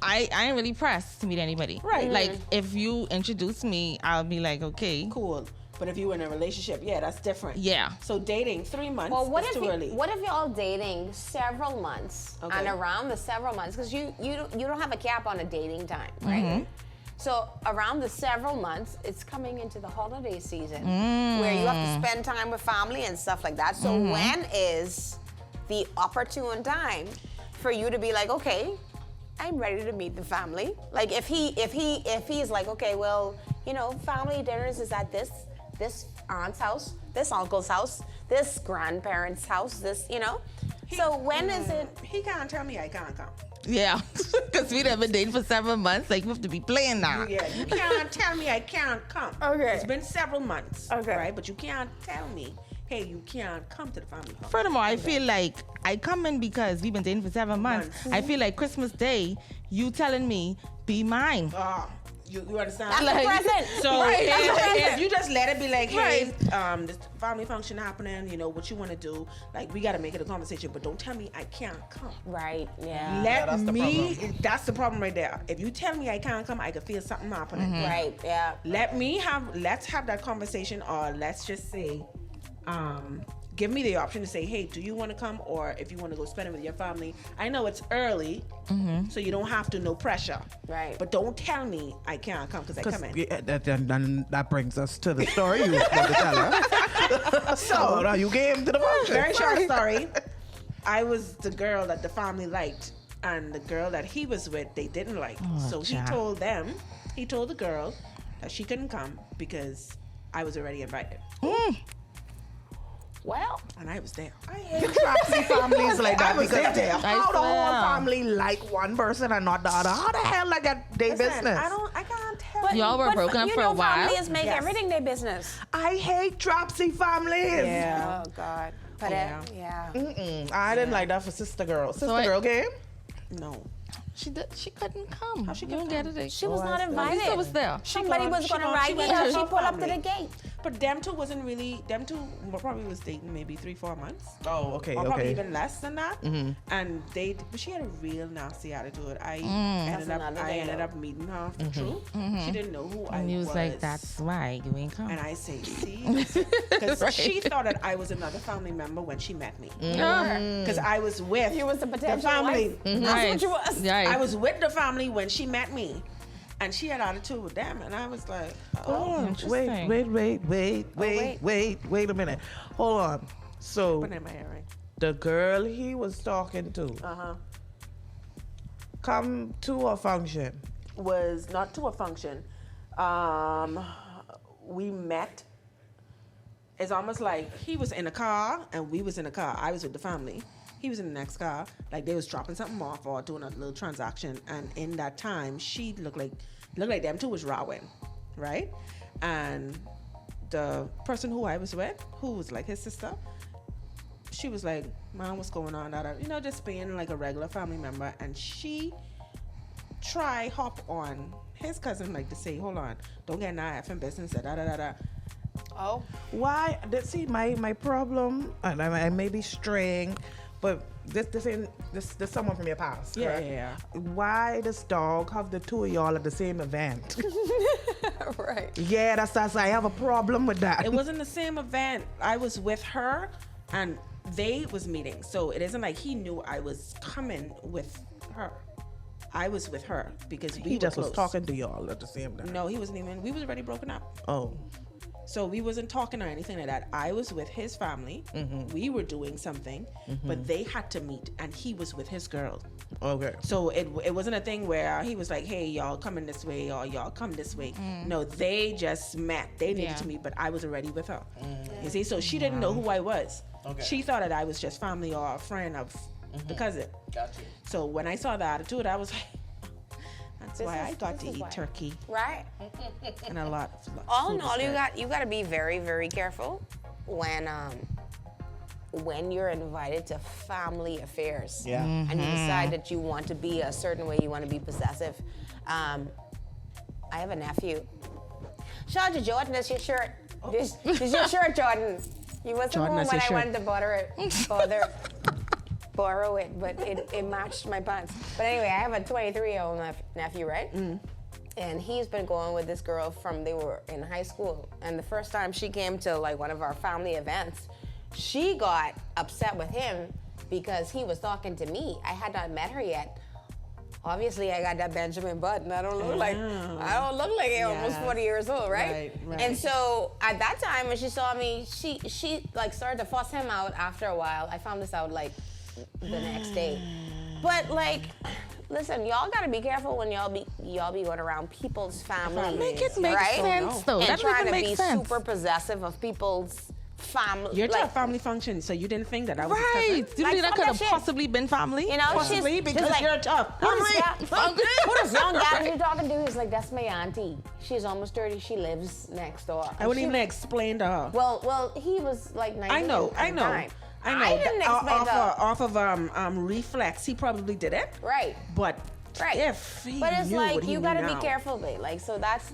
I ain't really pressed to meet anybody. Right. Like if you introduce me, I'll be like, okay, Cool. But if you were in a relationship, yeah, that's different. yeah. So dating 3 months Well, what is if too early. what if y'all dating several months Okay. and around the several months because you don't have a cap on a dating time, right? So around the several months, it's coming into the holiday season where you have to spend time with family and stuff like that. So when is the opportune time for you to be like, okay, I'm ready to meet the family? Like if he's like, okay, well, you know, family dinners is at this aunt's house, this uncle's house, this grandparents' house, this, you know. So when is it? He can't tell me I can't come. Yeah. Because we've been dating for 7 months. Like, we have to be playing now. Yeah, you can't tell me I can't come. Okay. It's been several months. Okay. Right? But you can't tell me, hey, you can't come to the family function. Furthermore, I feel like I come in because we've been dating for 7 months. I feel like Christmas Day, you telling me, be mine. You understand? That's Like- a present. So Right. That's a if present. you just let it be like, hey, Right. this family function happening, you know, what you want to do, like we got to make it a conversation, but don't tell me I can't come. Right. Yeah. Let that's the me, that's the problem right there. If you tell me I can't come, I can feel something happening. Right. Yeah. Let's have that conversation, or let's just say, give me the option to say, hey, do you want to come? Or if you want to go spend it with your family, I know it's early, so you don't have to, no pressure. Right. But don't tell me I can't come because I come in. Yeah, that brings us to the story you were supposed to tell us. So now you came to the function. Very short story. I was the girl that the family liked, and the girl that he was with, they didn't like. So he child. told the girl that she couldn't come because I was already invited. Well, And I was there. I hate dropsy families like that I was because there. how the whole swear. family like one person and not the other? How the hell I get their Listen, business? I can't tell. but, Y'all were but broken up you for a know while? Families make Yes. everything their business. I hate dropsy families. Yeah. Oh God. But Yeah. yeah. I didn't like that for sister girl. Sister I- girl came. No. She couldn't come. How she you don't couldn't get it? She was not Lisa invited. was there. Somebody gone- was she going to gone- ride she me went to and her she pulled up to the family. gate. But them two wasn't really, them two were probably was dating maybe 3-4 months. Oh, okay, Or probably even less than that. And but she had a real nasty attitude. I That's another thing, ended though. up meeting her after true. She didn't know who I And he was. was like, that's why you ain't come. And I say, see, because she thought that I was another family member when she met me. Because I was with You was the potential family. wife. That's what you was. Right. I was with the family when she met me, and she had attitude with them, and I was like, oh, Interesting. Wait a minute. Hold on. So put it in my earring. the girl he was talking to come to a function. Was not to a function. We met. It's almost like he was in a car and we was in a car. I was with the family. He was in the next car. Like they was dropping something off or doing a little transaction. And in that time, she looked like them two was rowing, right? And the person who I was with, who was like his sister, she was like, "Mom, what's going on?" Just being like a regular family member. And she hop on his cousin like to say, "Hold on, don't get in our effing business." Oh. Why? See, my problem, and I may be straying, but this someone from your past. Yeah, correct? yeah. Why does dog have the two of y'all at the same event? Right. Yeah, that's I have a problem with that. It wasn't the same event. I was with her and they was meeting. So it isn't like he knew I was coming with her. I was with her because we He were just close. was talking to y'all at the same time. No, he wasn't even. We was already broken up. Oh. So we wasn't talking or anything like that. I was with his family. We were doing something, but they had to meet, and he was with his girl. Okay. So it wasn't a thing where he was like, "Hey, y'all coming this way," or "Y'all come this way." No, they just met. They needed to meet, but I was already with her. You see, so she didn't know who I was. Okay. She thought that I was just family or a friend of the cousin. Got you. So when I saw the attitude, I was like, that's why I got to this is eat why. turkey Right. and a lot of All in food all, instead. you got to be very, very careful when you're invited to family affairs. Yeah. And you decide that you want to be a certain way, you want to be possessive. I have a nephew. Shout out to Jordan, that's your shirt. This is your shirt, Jordan. You wasn't Jordan, home that's when your I shirt. wanted to borrow it, but it matched my pants. But anyway, I have a 23-year-old nephew, right? And he's been going with this girl from they were in high school. And the first time she came to like one of our family events, she got upset with him because he was talking to me. I had not met her yet. Obviously, I got that Benjamin Button. I don't look like I'm almost 40 years old, right? Right. And so at that time, when she saw me, she like started to fuss him out. After a while, I found this out like the next day. But like, listen, y'all gotta be careful when y'all be going around people's families. Make it make right? sense, though. And That trying doesn't to make be sense. super possessive of people's family. You're to a family function, so you didn't think that I was his Right. cousin? You Like, think that fuck could that have shit. possibly been family? You know, Possibly she's because like, you're tough. Who this Family. young guy you talking to? He's like, that's my auntie. She's almost 30. She lives next door. I wouldn't even explain to her. Well, he was like 19. I know. at the time. I didn't expect that. Off of reflex, he probably did it. Right. But Right. if he But it's knew like what he you knew gotta now, be careful, babe. Like so that's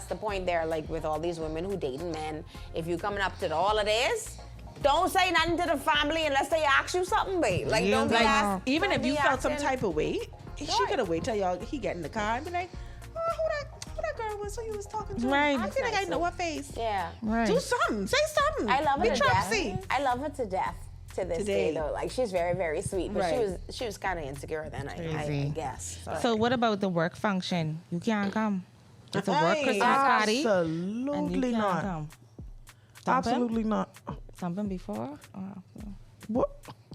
the point there. Like with all these women who dating men, if you coming up to the holidays, don't say nothing to the family unless they ask you something, babe. Like don't be Like asked. even don't if you be felt some asking- type of way, she Right. could have waited till he get in the car and be like, "Oh, who that girl was who you was talking to? Right. I feel like I know her face. Yeah. Right. Do something. Say something. I love her Be to death. Trapsy. I love her to death to this Today. day though. Like she's very, very sweet. But Right. she was kinda insecure then, I Crazy. guess. But So what about the work function? You can't come. It's a work Christmas party. And you Absolutely can't not. come. Something? Absolutely not. Something before? Or after? What?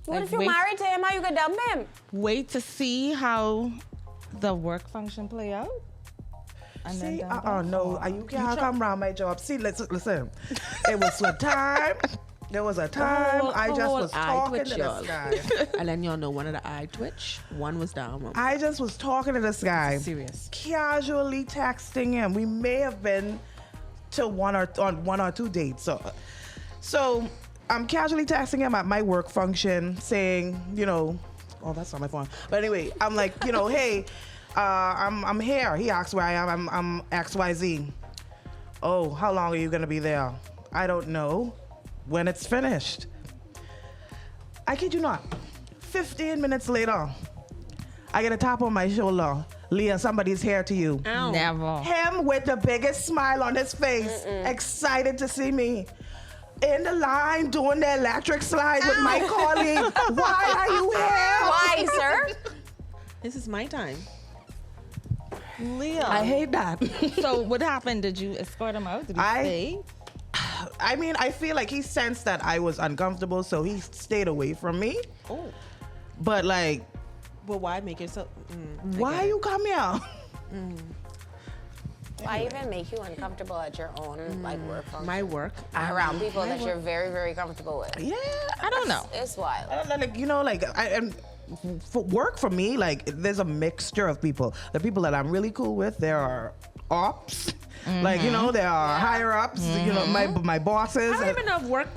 what Like, if you're wait- married to him? How you gonna dump him? Wait to see how the work function play out? And See, dump him? no, you can't come around my job. See, listen. It was a time. There was a time I just was talking to this guy. And then y'all know one of the eye twitch. One was down. One I just was talking to this guy. was serious. Casually texting him. We may have been to one or two dates. So I'm casually texting him at my work function saying, oh, that's not my phone. But anyway, I'm like, hey, I'm here. He asks where I am. I'm XYZ. Oh, how long are you gonna be there? I don't know. When it's finished. I kid you not. 15 minutes later, I get a tap on my shoulder. Leah, somebody's here to you. Ow. Never. Him with the biggest smile on his face, excited to see me. In the line doing the electric slide with my colleague. Why are you here? Why, sir? This is my time. Leah. I hate that. So what happened? Did you escort him out? Did he I- stay? I mean, I feel like he sensed that I was uncomfortable, so he stayed away from me. Oh. But like, Well, why make yourself? I why get it. you come here? Why even make you uncomfortable at your own like work function? My work. Around people that you're very, very comfortable with. Yeah, I don't know. It's wild. I don't know, like, you know, like, and for work for me, like, there's a mixture of people. The people that I'm really cool with, there are ops, like, you know, there are higher ups, you know, my bosses. I don't even know if work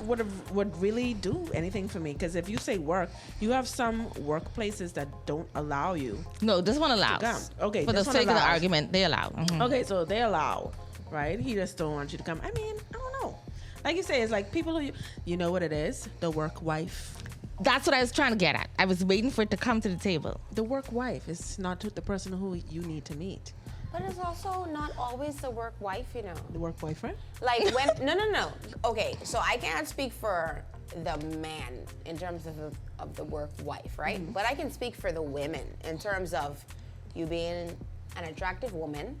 would really do anything for me, because if you say work, you have some workplaces that don't allow you. No, this one allows. come. Okay, For the this one sake of the allows. argument, they allow. Mhm. Okay, so they allow, right? He just don't want you to come. I mean, I don't know. Like you say, it's like people who you know what it is, the work wife. That's what I was trying to get at. I was waiting for it to come to the table. The work wife is not the person who you need to meet. But it's also not always the work wife, you know. The work boyfriend. Like when no. Okay, so I can't speak for the man in terms of the work wife, right? But I can speak for the women in terms of you being an attractive woman.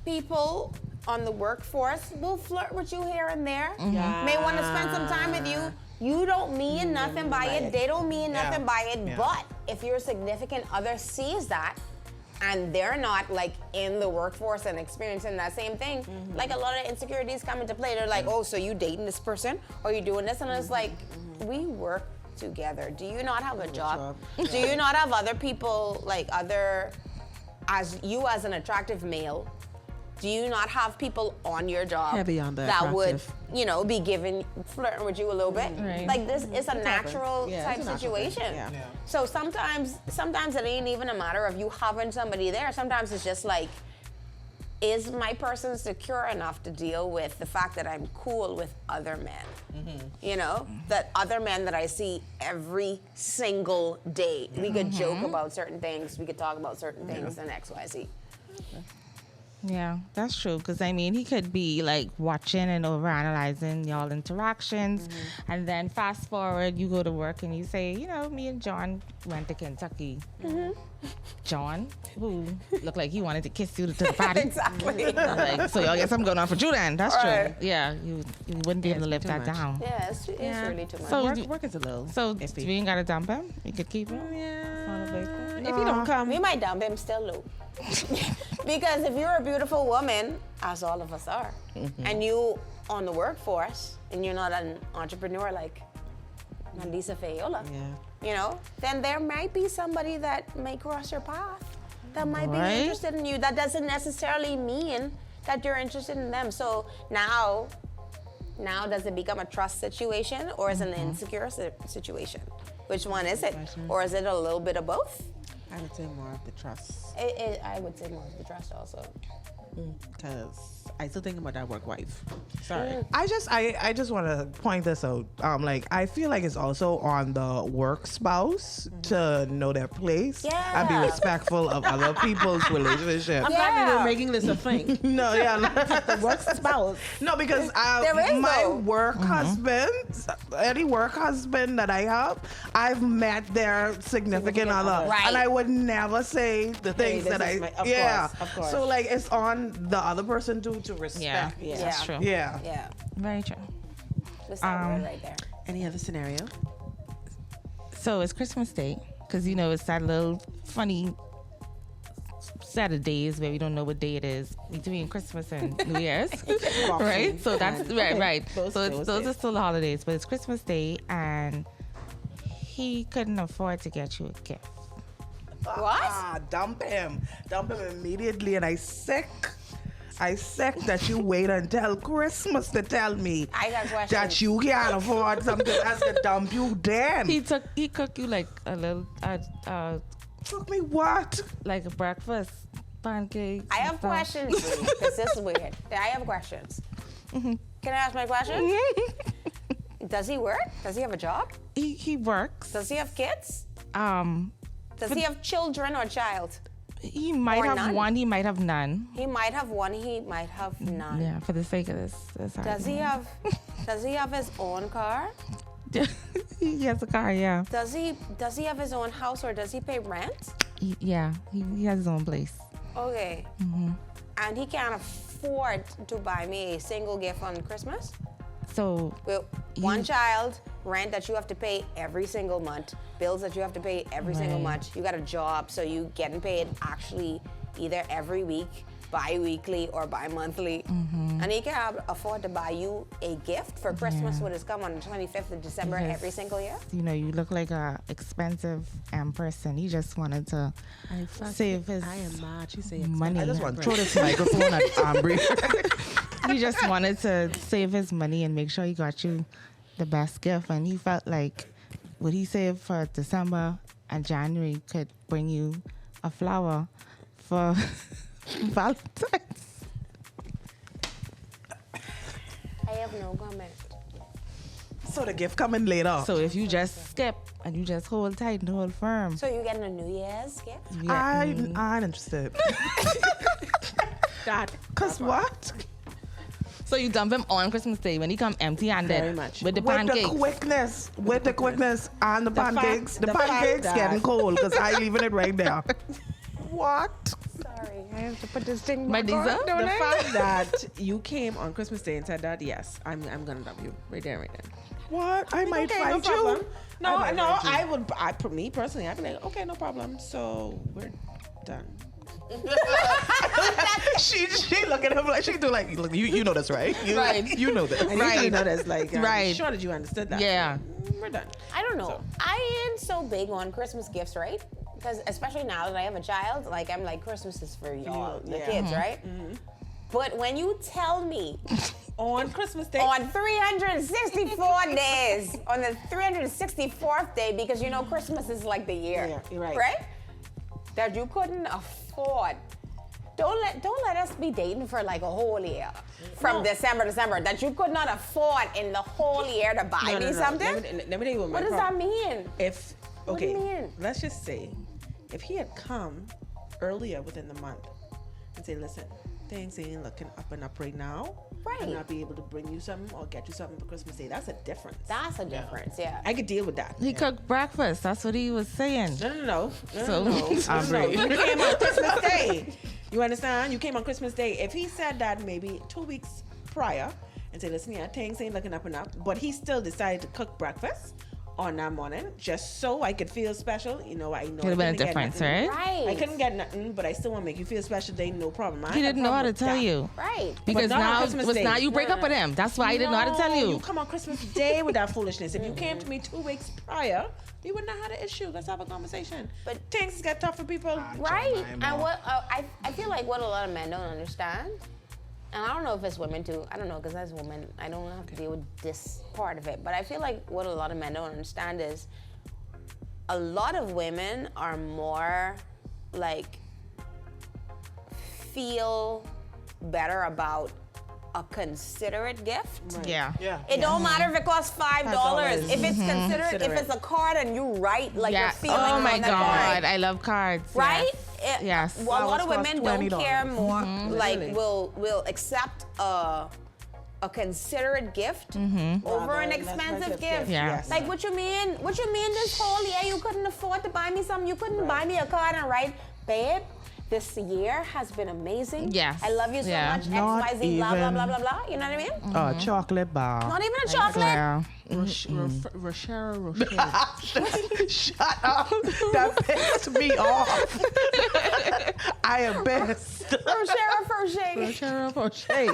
People on the workforce will flirt with you here and there. May want to spend some time with you. You don't mean nothing by it. They don't mean nothing by it. Yeah. But if your significant other sees that, and they're not like in the workforce and experiencing that same thing, like a lot of insecurities come into play. They're like, oh, so you dating this person or you doing this? And it's like, we work together. Do you not have a job? Do you not have other people, like as an attractive male, do you not have people on your job Heavy on the that would, attractive. you know, be flirting with you a little bit? Right. Like this is a natural Yeah, type it's a natural thing. situation. Yeah. So sometimes it ain't even a matter of you having somebody there. Sometimes it's just like, is my person secure enough to deal with the fact that I'm cool with other men? You know, that other men that I see every single day. We could joke about certain things. We could talk about certain things and X, Y, Z. Yeah, that's true. Because I mean, he could be like watching and overanalyzing y'all interactions, and then fast forward, you go to work and you say, you know, me and John went to Kentucky. John, who looked like he wanted to kiss you to the party. Exactly. Like, so I guess I'm going on for you then. That's Right. true. Yeah, you wouldn't be able to live too that much. down. Yeah, it's really too much. So- Work is a little. So iffy. we ain't gotta dump him. We could keep him. Yeah. Not a big thing. If you don't come, we might dump him still, Lou. Because if you're a beautiful woman, as all of us are, and you on the workforce, and you're not an entrepreneur like Mandisa Fayola, yeah. you know, then there might be somebody that may cross your path that might be Right. interested in you. That doesn't necessarily mean that you're interested in them. So now does it become a trust situation or is it an insecure situation? Which one is it? Or is it a little bit of both? I would say more of the trust, I would say more of the trust also. because I still think about that work wife. Sorry. I just want to point this out. Like, I feel like it's also on the work spouse to know their place and be Yeah. respectful of other people's relationship. I'm glad we Yeah. were making this a thing. No, yeah, The work spouse. no, because There is, my though. work husband, any work husband that I have, I've met their significant other, Right. and I would never say the things this that I, is my- of yeah. course, of course. So like, it's on the other person to Yeah, respect. Yeah. that's true. Yeah. Yeah, Very true. that's that word right there. Any other scenario? So it's Christmas Day, because you know it's that little funny set of days where we don't know what day it is between Christmas and New Year's, right? So that's right. Those are still the holidays, but it's Christmas Day, and he couldn't afford to get you a gift. What? Ah, dump him immediately, and I sick that you wait until Christmas to tell me I got questions. that you can't afford something else to dump you then. He cooked you like a little Took me what? like a breakfast pancakes. I and have stuff. questions, because this is weird. I have questions. Can I ask my question? Does he work? Does he have a job? He works. Does he have kids? Does he have children or child? He might Or have none? one. He might have none. He might have one, he might have none. Yeah, for the sake of this Does he argument. have his own car? He has a car. Yeah. Does he have his own house or does he pay rent? He has his own place. Okay. And he can't afford to buy me a single gift on Christmas? So Well, one child, rent that you have to pay every single month, bills that you have to pay every single Right. month. You got a job, so you getting paid actually either every week, bi-weekly or bi-monthly. And he can afford to buy you a gift for Christmas, which is come on the 25th of December Because, every single year. You know, you look like a expensive person. He just wanted to save his I am mad. She say money. I just want to throw this microphone at Ambry. He just wanted to save his money and make sure he got you the best gift. And he felt like what he saved for December and January could bring you a flower for Valentine's. I have no comment. So the gift coming later. So if you just skip and you just hold tight and hold firm. So you getting a New Year's gift? I'm uninterested. Cause what? So you dump him on Christmas Day when he come empty-handed. Very much. With the With pancakes. the quickness and the pancakes. The fact pancakes that- getting cold because I leaving it right there. What? Sorry, I have to put this thing back on, don't The fact that you came on Christmas Day and said that, yes, I'm gonna love you right there, right then. What? I might Okay, no fight problem. you. No, I might no, fight you. I would. For me personally, I'd be like, okay, no problem. So we're done. she look at him like she do like look, you know this, right? Right. You know this. And Right. you know that's like, Right. sure that you understood that. Yeah. We're done. I don't know. I ain't so big on Christmas gifts, right? Because especially now that I have a child, like I'm like Christmas is for y'all, the yeah. kids, right? But when you tell me On Christmas Day. on 364 days, on the 364th day, because you know Christmas is like the year, Yeah, you're right. right? That you couldn't afford. Don't let us be dating for like a whole year from December. That you could not afford in the whole year to buy me something. Let me tell you what my What does problem. that mean? If What do okay, you mean? let's just say, if he had come earlier within the month and say, listen, things ain't looking up and up right now. Right. I'm not be able to bring you something or get you something for Christmas Day. That's a difference. That's a difference, yeah. I could deal with that. He cooked breakfast. That's what he was saying. No. So- No. You came on Christmas Day. You understand? You came on Christmas Day. If he said that maybe 2 weeks prior and say, listen, yeah, things ain't looking up and up, but he still decided to cook breakfast on that morning just so I could feel special. You know, I know Could have been a I couldn't get difference, nothing. right? Right. I couldn't get nothing, but I still want to make you feel special. They no problem. I He ain't didn't no know how to problem tell with that. you. Right. Because not on now Christmas Day. you break up with him. That's why he didn't know how to tell You you. come on Christmas Day with that foolishness. If you came to me 2 weeks prior, we wouldn't have had an issue. Let's have a conversation. But- Things get tough for people. Right. my And mom. what I feel like what a lot of men don't understand, and I don't know if it's women too. I don't know because as a woman, I don't have to deal with this part of it. But I feel like what a lot of men don't understand is a lot of women are more like feel better about a considerate gift. Yeah. Yeah. It don't matter if it costs $5. If it's considerate, if Considerate. it's a card and you write like Yeah. you're feeling Oh on my the card. God. I love cards. Right? Yes. Yes. Well, a lot of Flowers women cost don't $20. care more. Like, Really? will accept a considerate gift over Rather an less expensive expensive gift. Yeah. Yes. Like, what you mean? What you mean this whole year you couldn't afford to buy me something? You couldn't buy me a card and write, babe, this year has been amazing. Yes. I love you so Yeah. much. Not XYZ, blah, blah, even- blah, blah, blah. You know what I mean? Chocolate bar. Not even a chocolate. Yeah. Rochelle. Shut up. That pissed me off. I am best. Rocher.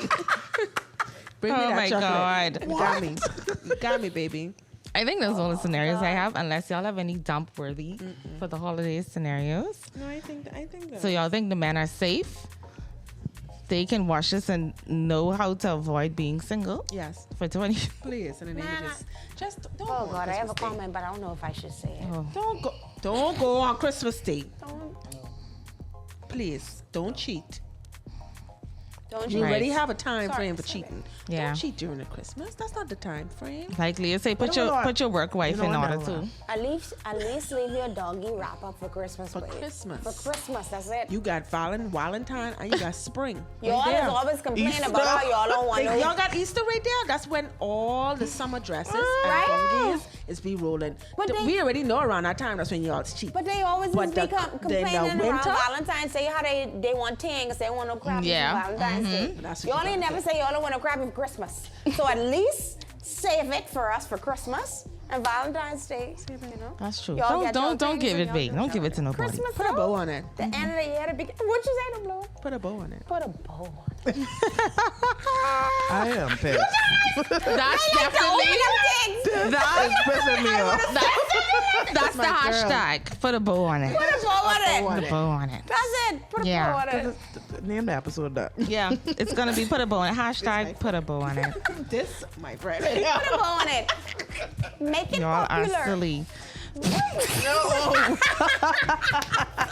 Bring me Oh that my chocolate. God. You got me, baby. I think those are all the scenarios I have, unless y'all have any dump worthy for the holiday scenarios. No, I think that. So y'all think the men are safe? They can watch this and know how to avoid being single Yes, for 20. please. In the name Man, of just don't. Oh, go on God, I have a Christmas Day. comment, but I don't know if I should say it. Oh. Don't go on Christmas Day. Don't Please, don't cheat. you You Right. already have a time Sorry, frame for sorry. cheating. Yeah. Don't cheat during the Christmas. That's not the time frame. Like Leah say, But hold on. put your work wife You know in what, order now, too. At least leave your doggy wrap up for Christmas. For please. Christmas. For Christmas, that's it. You got Valentine and you got spring. Y'all right is there. always complaining Easter. about how y'all don't want Y'all no. got Easter right there. That's when all the summer dresses Right. and bungies is be rolling. But they- We already know around that time. That's when y'all cheat. But they always But just be the complaining around winter? Valentine's Day how they want things. They want no crap Yeah. for Valentine's Day. That's what Y'all you ain't gotta never say y'all don't want no crap for Christmas. So at least save it for us for Christmas. And Valentine's Day, you know. That's true. Y'all get your Don't things give and it y'all big. do Don't give it to nobody. Christmas, Put a though, bow on it. the end of the year, what you say, no blow? Put a bow on it. Put a bow on it. I am pissed. That's definitely That's pissing me off. that's the hashtag. Put a bow on it. Put a bow on it. Put a bow on it. That's it. Put a Yeah. bow on it. Name the episode that. Yeah, it's gonna be put a bow on it. Hashtag put a bow on it. This, my friend. Put a bow on it. Make it Y'all are popular. silly.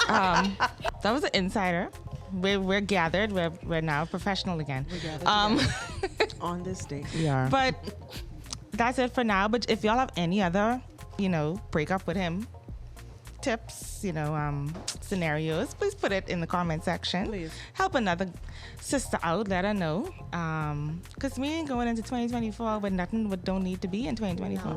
That was an insider. We're gathered. We're now professional again. We're gathered on this day. We are. But that's it for now. But if y'all have any other, break up with him tips, scenarios, please put it in the comment section. Please. Help another sister out. Let her know. Because we ain't going into 2024 with nothing what don't need to be in 2024.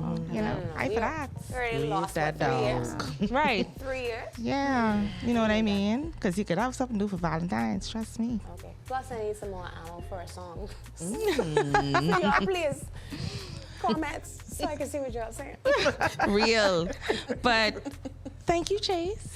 I for that. We already Leave lost that 3 years. Right. 3 years. Yeah. You know what I mean? Because you could have something to do for Valentine's. Trust me. Okay. Plus, I need some more ammo for a song. So y'all, please comments so I can see what y'all saying. Real. But thank you, Chase,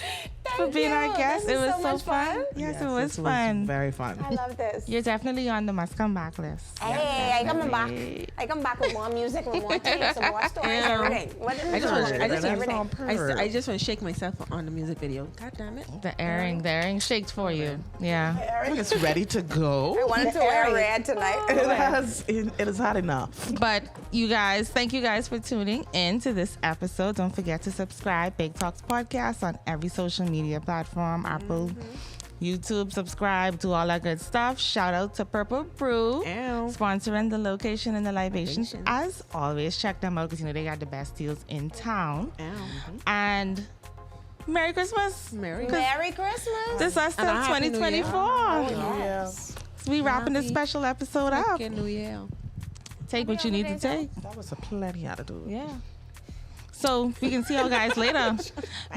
for being our guest. This It is was so much fun. Yes, it was fun. Very fun. I love this. You're definitely on the must come back list. Hey, I coming back. I come back with more music, with more things, some more stories, everything. What is I just want everything? I just want to shake myself on the music video. God damn it. The airing shaked for you. Yeah. Eric is ready to go. I wanted to wear red tonight. It is hot enough. But you guys, thank you guys for tuning in to this episode. Don't forget to subscribe, Big Talks Podcast, on every social media platform, Apple, YouTube, subscribe, do all that good stuff. Shout out to Purple Brew, Ow. sponsoring the location and the libations. Libations. As always, check them out because they got the best deals in town. Ow. And Merry Christmas. Merry Merry Christmas. This is still And a Happy New Year. 2024. Yes. We wrapping this Happy special episode up. fucking New Year. Take what you need to take. That was a plenty attitude. Yeah. So we can see you guys later.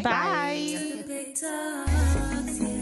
Bye. Big talks, yeah.